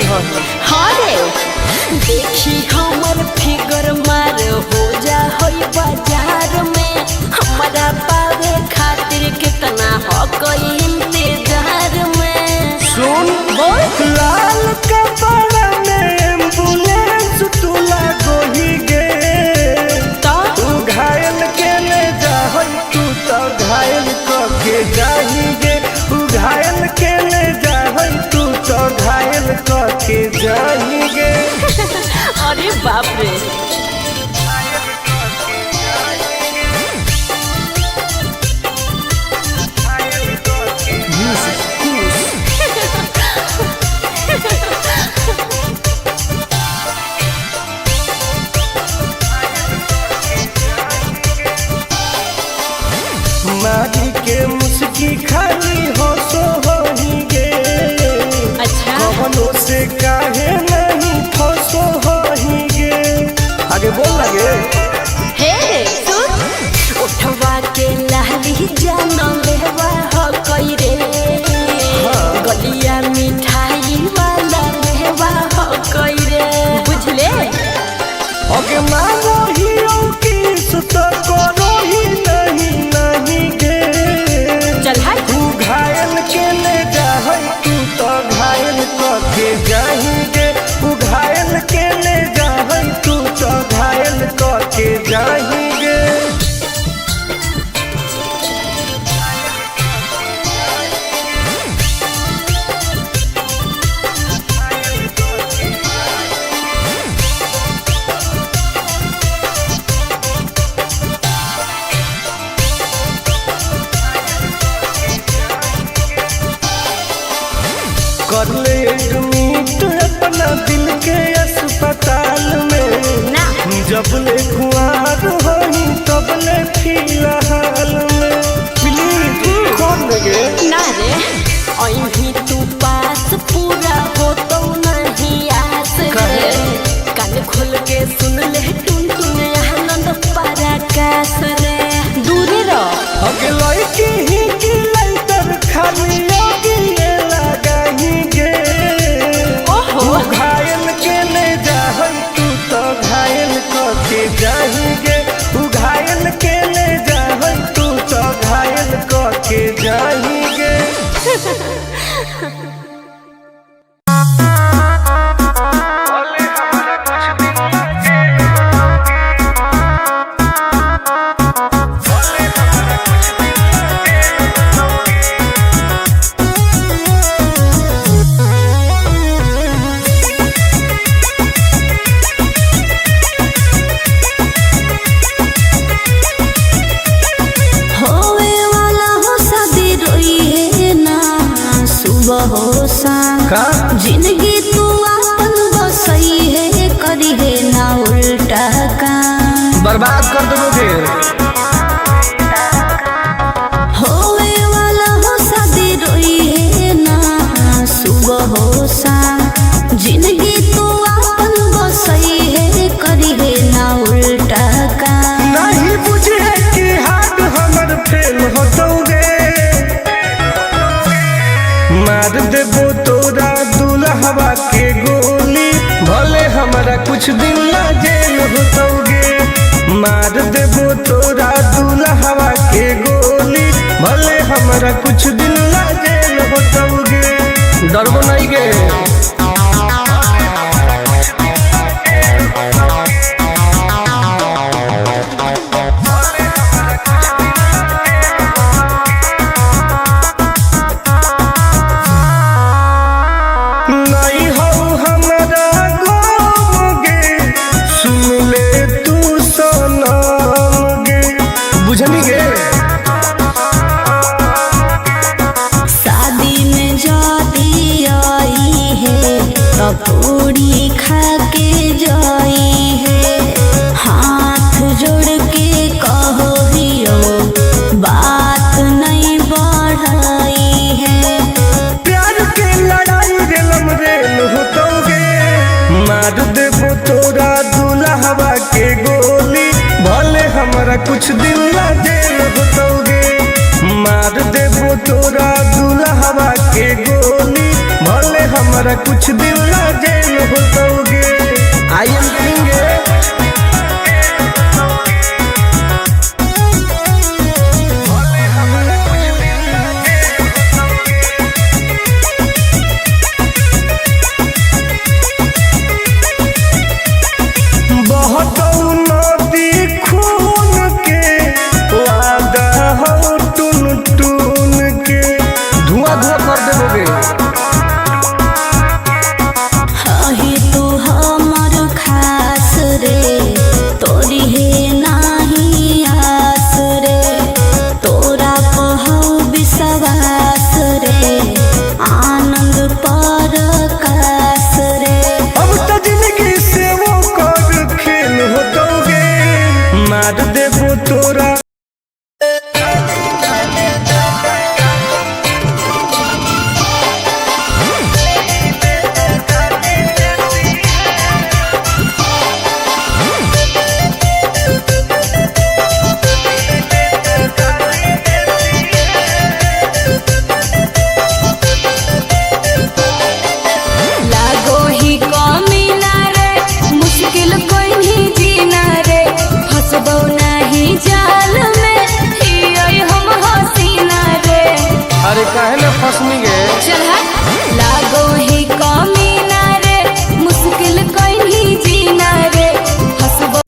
हाँ रे देखी हमर फिगर मार हो जा होई बाजार में हमारा पावे खातिर कितना हो कोई इंतजार में। सुन बोल लाल कपड़ा में एम्बुलेंस तुला गोही गे तू घायल के ले जा तू तो घायल के जाही गे तू घायल के ले जा तू तो घायल के जाही गे। अरे बाप रे मारी के मुस्की खाली हो सो होही गे। अच्छा कवनो से काहे नहीं फसो होही गे। आगे बोल लगे हे सुन उठवा के लाली जानो लेवा हो कोई रे गलिया मिठाई वाला लेवा हो कोई रे बुझले। ओके मांगो ही किस तो करो ही नहीं गे। चल हाय तू घायल के ले जा तू तो घायल के जाही गे तू घायल के ले जा तू तो घायल के जाही गे। कर ले एडमिट अपना दिल के अस्पताल में ना जब ले खुआर होही तब ले फिलहाल में प्लीज कौन लगे ना रे अभी तू पास पूरा हो तो नहीं आस रे कान खोल के सुन ले टुन टुन आनंद पराकाश रे दूरी रह अगे लड़की ही की लाइटर खाली योगी लगाही गे। ओहो तू घायल के ले जा तू तो घायल के जाही गे तू घायल के ले जा तू तो घायल के जाही गे। जिंदगी तू अपन बसई है करी है ना उल्टा काम बर्बाद कर दोगे होवे वाला हो शादी रोई है ना सुबह हो शाम जिंदगी तू अपन बसई है करी है ना उल्टा काम नहीं बुझे कि हाथ हमर फेल होतोगे मार देबो तोरा दुल्हवा के गोली भले हमारा कुछ दिन ना जेल होतोगे मार देबो तोरा दुल्हवा के गोली भले हमारा कुछ दिन ना जेल होतोगे डरबो नहीं गे। शादी में जाती आई है तो पूरी खा के जाई है हाथ जोड़ के कहो हियो बात नहीं बढ़ाई है प्यार के लड़ाई रेलम रेल होतोगे मार देबो तोरा दुल्हवा के गोली भले हमारा कुछ दिन ना जेल होतोगे मार देबो तोरा दुल्हवा के गोली भले हमारा हमारा कुछ दिन ला जेल होतोगे। आई एम करेंगे बहुत नदी खून के वादा हो टून टून के धुआं धुआं कर देबोगे। हही तू हमर खास रे तोरी हे नाही आस रे तोरा पहौ विश्वास रे आनंद परकाश रे। अब तो जिंदगी से वो कर खेल होतोगे मार देबो तोरा। लागो ही कमीना रे मुश्किल कोई नहीं जीना रे फसबो नहीं जाल में हियोई हम हसीना रे। अरे काहे ना फसनी गे चल लागो ही कमीना रे मुश्किल कोई नहीं जीना रे फसबो।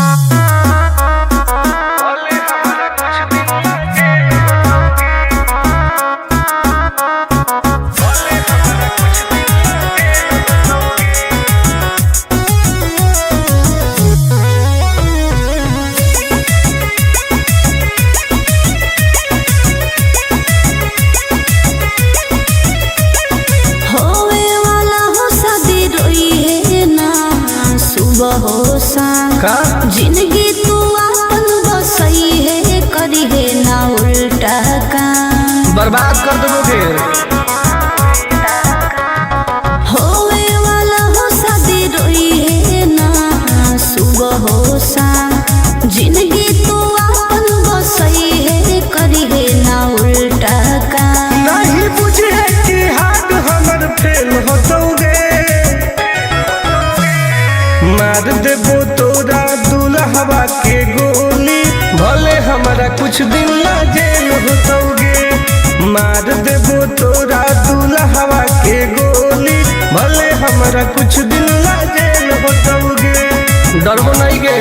होवे वाला हो शादी रोई है ना सुबह हो शाम का जिंदगी तू अपन बसई है करी है ना उल्टा काम बर्बाद कर देबोगे। होवे वाला हो शादी रोई है ना सुबह हो शाम जिंदगी तू अपन बसई है करी है ना उल्टा काम। नहीं बुझे कि हाथ हमर फेल होतोगे मार देबो तोरा दुल्हवा के गोली भले हमारा कुछ दिन ला जेल होतोगे। मार देबो तोरा दुल्हवा के गोली भले हमारा कुछ दिन ला जेल होतोगे। डरबो नहीं गे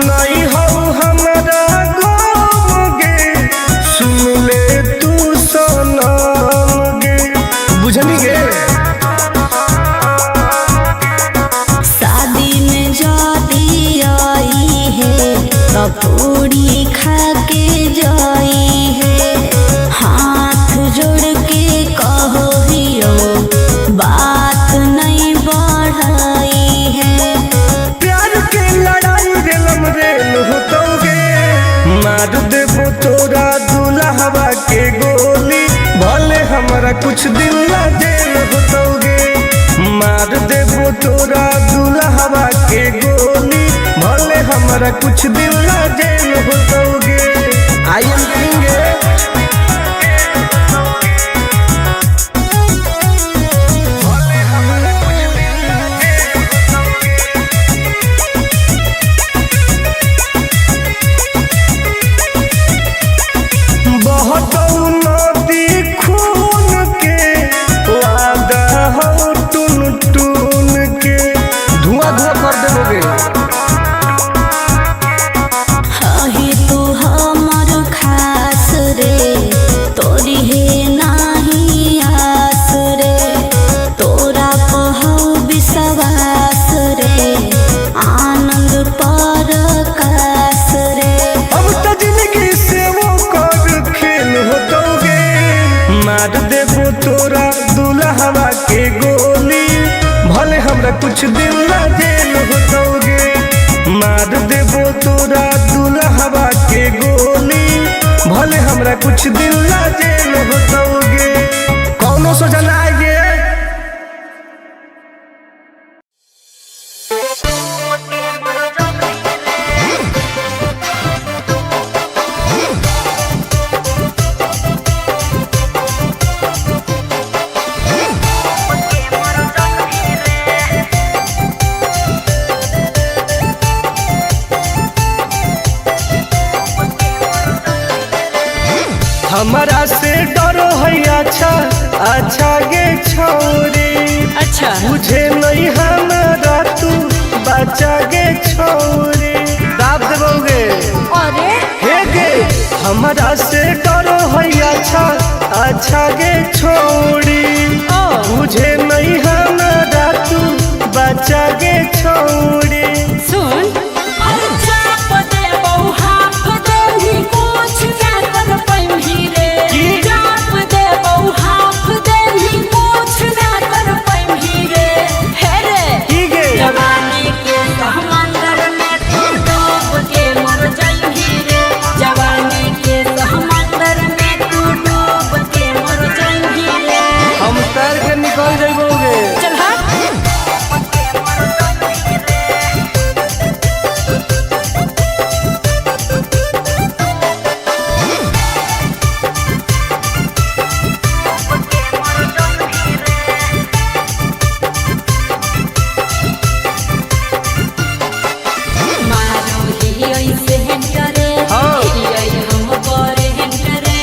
नहीं हो हमारा गम गे सुन ले तू सनम गे बुझनी गे। शादी में जाती आई है तो पूरी खा के जाई है हाथ जोड़ के कहो हियो बात नहीं बढ़ाई है। प्यार के लड़ाई रेलम रेल होतोगे मार देबो तोरा दुल्हवा के गोली भले हमारा कुछ दिन ला जेल होतोगे। मार देबो तोरा दुल्हवा के गोली भले हमारा कुछ दिन ला जेल होतोगे। आई एम करेंगे बहुत नदी खून के वादा हो टून टून के धुआं धुआं कर देबोगे। हही तू हमर खास रे तोरी हे नाही आस रे तोरा पहौ विश्वास रे आनंद परकाश रे। अब तो जिंदगी से वो कर खेल होतोगे मार देबो तोरा दुल्हवा के गोली भले हमरा कुछ दिन ला जेल होतोगे। मार देबो तोरा दुल्हवा के गोली भले हमरा कुछ दिन ला जेल होतोगे। कौनो सजा ना आइए। हमारा से डरो है अच्छा अच्छा गे छोरी। अच्छा मुझे नहीं हमारा तू बचा गे छोरी। दाब देवोगे अरे हे गे हमारा से डरो है अच्छा अच्छा गे छोरी। मुझे नहीं हमारा तू बचा गे छोरी। सुन निकल जाइबोगे। चल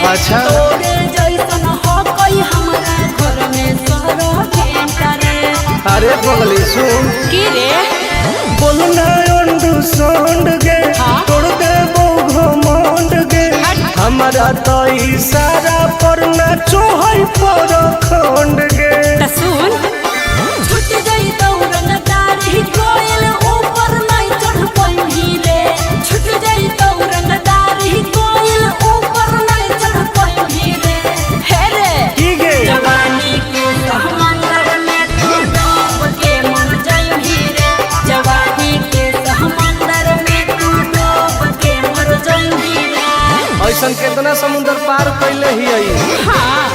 अच्छा अरे पगली सुन की रे बोलना अंडू सोंड गे तोड़ दे घमंड गे। हमारा तो इशारा पर ना चोहई पर खंड गे। सुन छूट गई दौड़न दारी कोयल ऊपर नहीं चढ़ पाई रे। छूट गई दौड़न दारी कोयल ऊपर नहीं चढ़ पाई रे। हे रे की गे जवानी के समंदर में तू डूब के मर जाई रे। जवानी के समंदर में तू डूब के मर जाई रे। ऐसा कितना समुद्र पार कैले ही आई। हाँ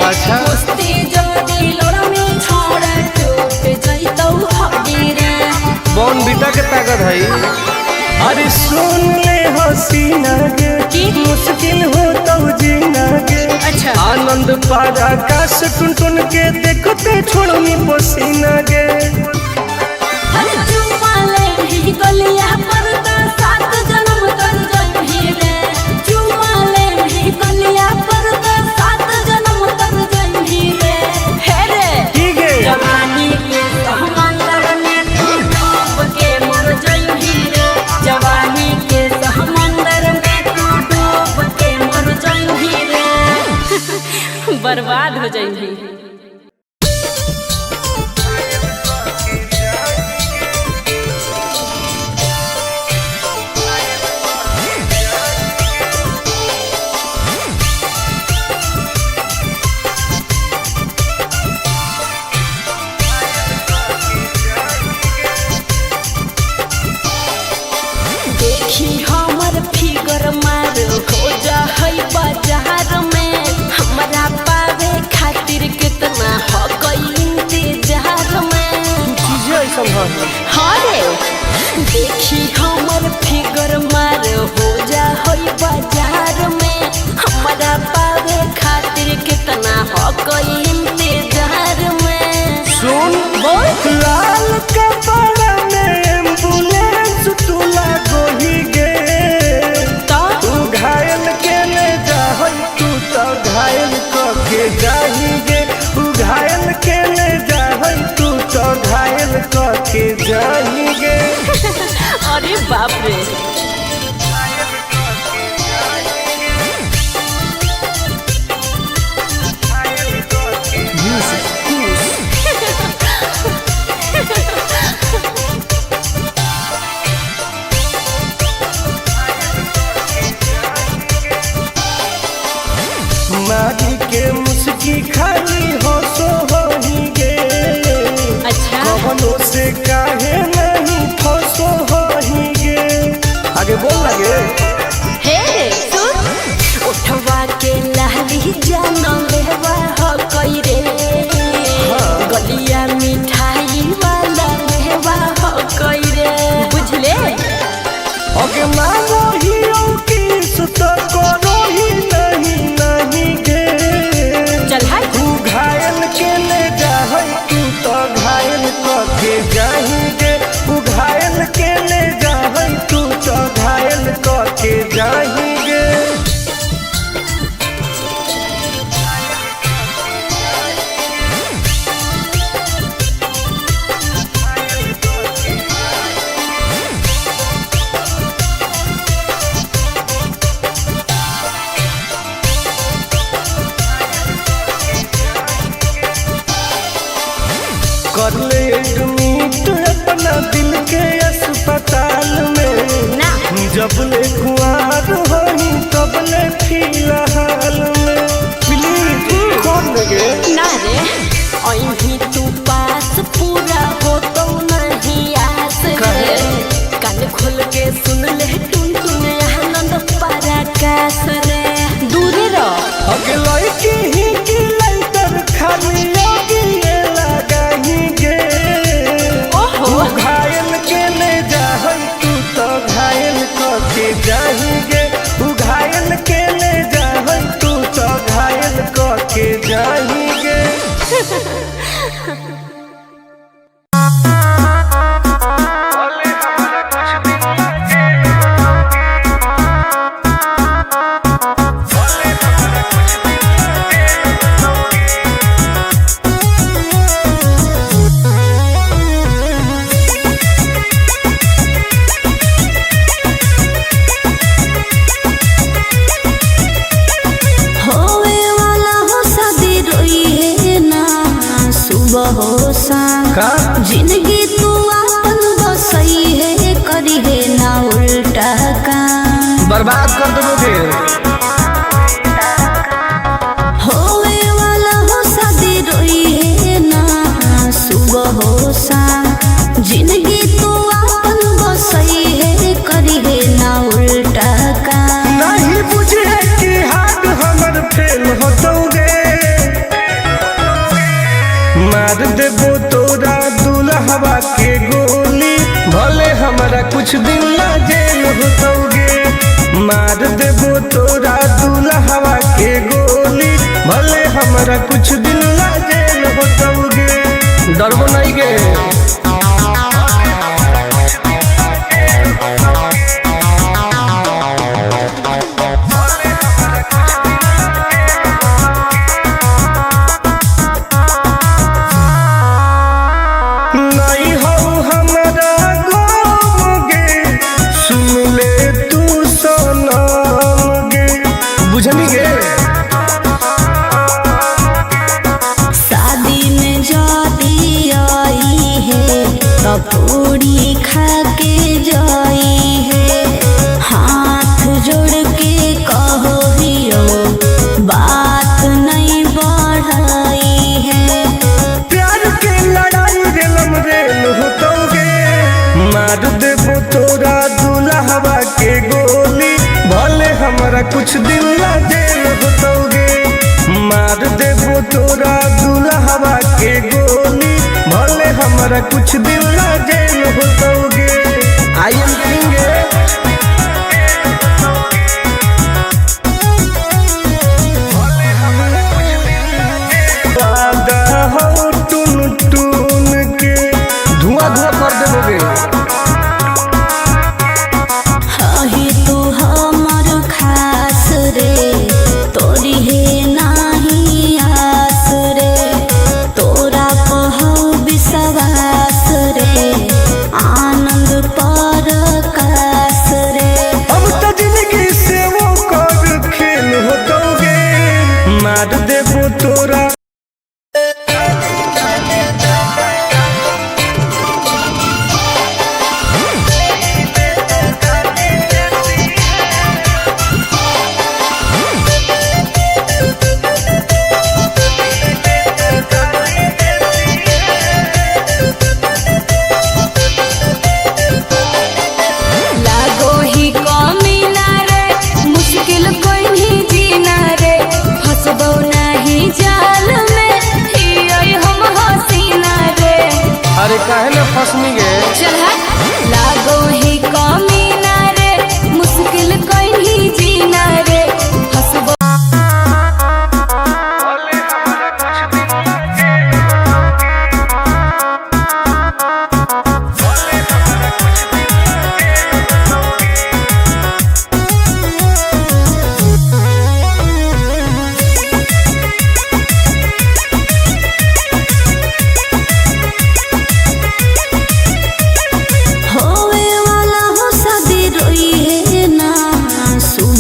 अच्छा बॉन बीटा के ताकत है। अरे सुन ले हसीना गे मुश्किल हो तो जीना गे। अच्छा आनंद पारा आकाश टुन टुन के देखते छोड़नी पसीना गे। गलिया पर सात जन्म कर जाई रे। चुमाले भी गलिया पर सात जन्म कर जाई रे। हे रे की गे जवानी के समंदर में तू डूब के मर जाई रे। जवानी के समंदर में तू डूब के मर जाई रे। बर्बाद हो जाई। देखी हमर फिगर मार हो जा है बाजार में। हमरा पावे खातिर कितना हो गई इंतजार में। चीजें ऐसा है। हाँ रे देखी हमर फिगर मार हो जा है बाजार में। हमरा पावे खातिर कितना हो गई इंतजार में। सुन बोल लाल कपड़ा में एम्बुलेंस तू लागोही गे। तू घायल के ले जा तू तो घायल के जाही गे। तू घायल के ले जा तू तो घायल के जाही गे। अरे बाप रे मारी के मुस्की खाली हो सो होही गे। अच्छा कवनों से काहे नहीं फसो होही गे। आगे बोल लगे हे सुन उठवा के लहली जान लेवा हो कई रे। गलिया मिठाई वाला लेवा मानो ही किस तो करो ही नहीं गे। चल हाय तू घायल के ले जाए तू तो घायल के जाएंगे। तू घायल के ले जाए तू तो घायल के जाएंगे। कर ले एडमिट अपना दिल के अस्पताल में ना जब ले कुआर होई तब ले फिलहाल में प्लीज कौन लगे ना रे अहीं तू पास पूरा हो तो नहीं आस रे कान खोल के सुन ले टुन टुन आनंद पराकाश रे दूर रह अगला की ही की लाइटर खाली योगी ये लगाएंगे। ओहो तू घायल के ले जाए तू तो घायल के जाएंगे। तू घायल के ले जाए तू तो घायल के जाएंगे। होवे वाला हो शादी रोई है ना सुबह हो शाम का जिंदगी तू अपन बसई है करी है ना उल्टा काम बर्बाद कर दोगे। होवे वाला हो शादी रोई है ना सुबह हो शाम जिंदगी तू अपन बसई है करी है ना उल्टा काम नहीं बुझे कि हाथ हमर फेल होतोगे। मार देबो तोरा दुल्हवा के गोली भले हमारा कुछ दिन ला जेल होतोगे। मार देबो तोरा दुल्हवा के गोली भले हमारा कुछ दिन ला जेल होतोगे। डरबो नहीं गे। नहीं हो हमारा गाँव गे सुन ले तू सनम गे बुझनी गे। शादी में जाती आई है तो पूरी खा के जाई है हाथ जोड़ के कहो हियो बात नहीं बढ़ाई है प्यार के लड़ाई रेलम रेल होतोगे। मार देबो तोरा दुल्हवा के गोली भले हमारा कुछ दिन ला जेल होतोगे। मार देबो तोरा दुल्हवा के गोली भले हमारा कुछ दिन ला जेल होतोगे। आई एम किंग हो टून टून के धुआं धुआं कर देबोगे। ही तू हमर खास रे तोरी है नाही आस रे तोरा कहू विश्वास रे आनंद पर का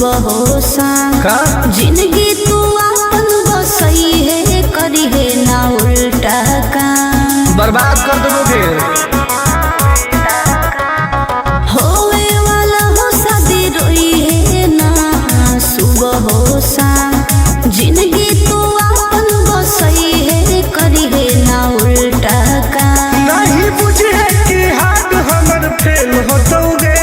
सुबह हो शाम का जिंदगी तू अपन बसई है करी है ना उल्टा काम बर्बाद कर दोगे। होवे वाला हो शादी रोई है ना सुबह हो शाम जिंदगी तू अपन बसई है करी है ना उल्टा काम नहीं बुझे कि हाथ हमर फेल होतोगे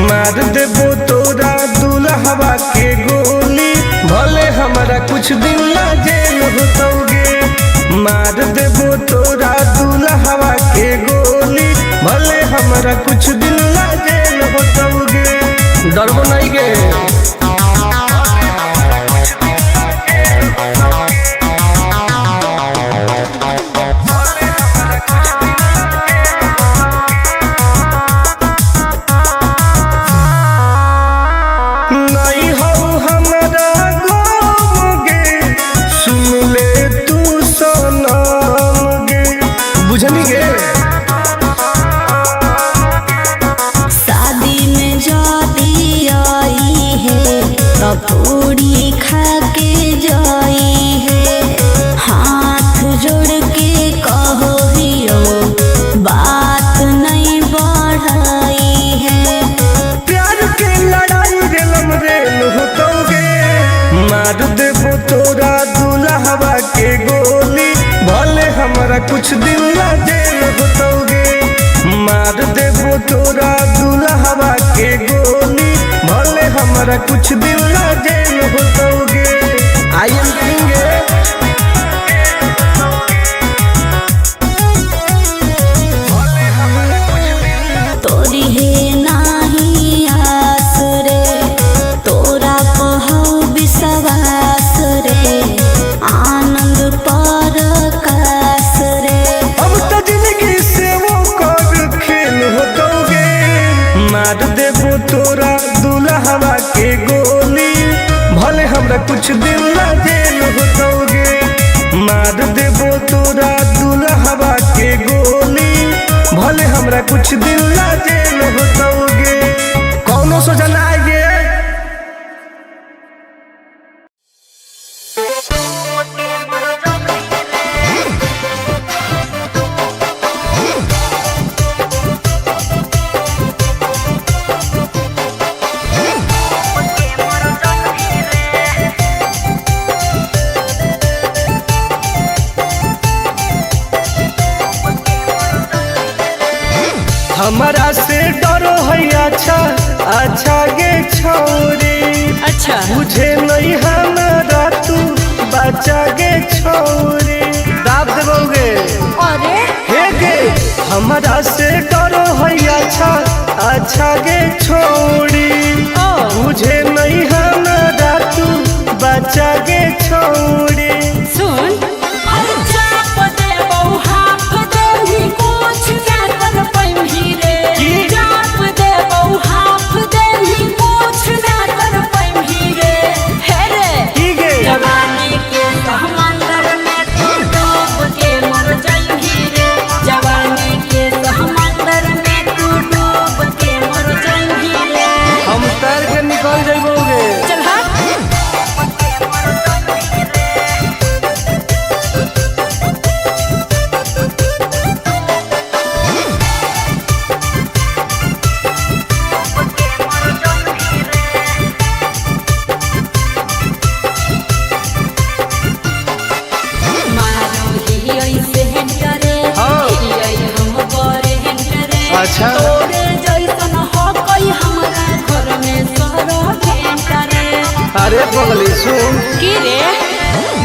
मार देबो तोरा दुल्हवा के गोली भले हमारा कुछ दिन ला जेल होतोगे मार देबो तोरा दुल्हवा के गोली भले हमारा कुछ दिन ला जेल होतोगे डरबो नहीं के नहीं हो हमारा गोगे सुन ले तू सनम गे बुझनी गे शादी में जाती आई है तो पूरी खा के जाई है हाथ जोड़ के कहो हियो बात नहीं बढ़ाई है प्यार के लड़ाई रेलम रेल होतोगे मार देबो तोरा दुल्हवा के गोली भले हमारा कुछ दिन ला जेल होतोगे मार देबो तोरा दुल्हवा के गोली भले हमारा कुछ दिन ला जेल होतोगे आई एम किंग तोरी है नाही आस रे तोरा कहौ विश्वास रे आनंद पर कास रे अब तो जिंदगी से वो कर खेल होतोगे मार देबो तोरा दुल्हवा के गोली भले हमरा कुछ दिन ला जेल होतोगे मार देबो तोरा दुल्हवा के गोली भले हमरा कुछ दिन ला जेल होतोगे कौनो सोचा ना आइए हमारा से डरो है अच्छा अच्छा गे छोरी अच्छा बुझे नहीं हमारा तू बचा गे छोरी दाब देबोगे अरे हे गे हमारा से डरो है अच्छा अच्छा गे छोरी बुझे नहीं हमारा तू बचा गे छोरी सुन चाप दे बहु हाफ दे ही कुछ क्या कर पैमही रे चाप दे बहु हाफ दे ही कुछ क्या कर पैमही रे हे रे की गे जवानी के समंदर में तू डूब के मर जाएंगी रे जवानी के समंदर में तू डूब के मर जाएंगी रे हम तैर के निकल जाइबोगे चल हट मारो ही ऐसे हेंटरे हाँ। ही हम बड़े हेंटरे अच्छा। तोरे जैसन हो कोई हमारा घर में सरो हेंटरे अरे पगली सुन की रे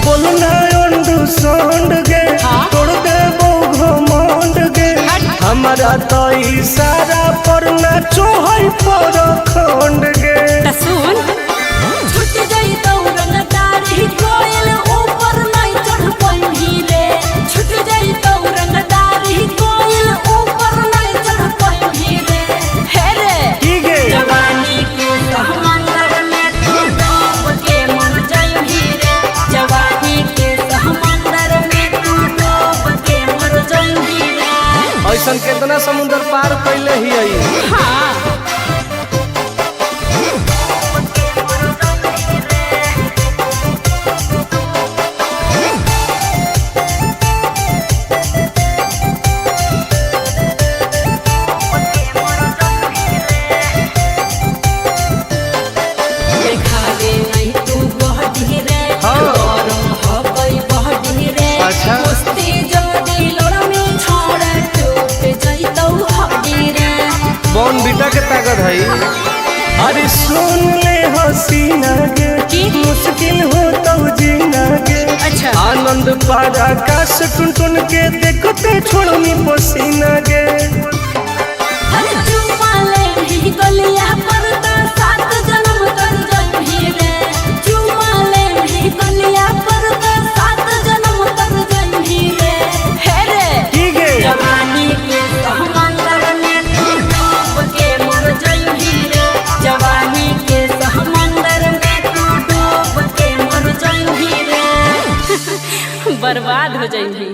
बोलना अंडू सोंड गे हाँ। तोड़ दे वो घमंड गे हट। हमारा तो इशारा पर नाचो है पर खंड गे त सुन छूट गई दौड़न दाढ़ी कोयल ऊपर नहीं चढ़ पैही रे छूट गई दौड़न दाढ़ी कोयल ऊपर नहीं चढ़ पैही रे हे रे की गे जवानी के समंदर में तू डूब के मर जाएंगी रे जवानी के समंदर में तू डूब के मर जाएंगी रे ऐसन कितना समुंदर पार कैले ही आई हाँ बॉर्नवीटा के ताकत है। अरे सुन ले हसीना के मुश्किल हो तो जीना के। अच्छा आनंद पार आकाश टुन टुन के देखते छोड़नी पसीना के। अरे चुम्मा ले ही गलिया पर तो 7 जन्म कर जही रे। चुम्मा ले ही गलिया पर तो 7 जन्म कर जही रे। हे रे ठीक है जवानी के समंदर में तू डूब के मर जही रे। जवानी के समंदर में तू डूब के मर जही रे। बर्बाद हो जही।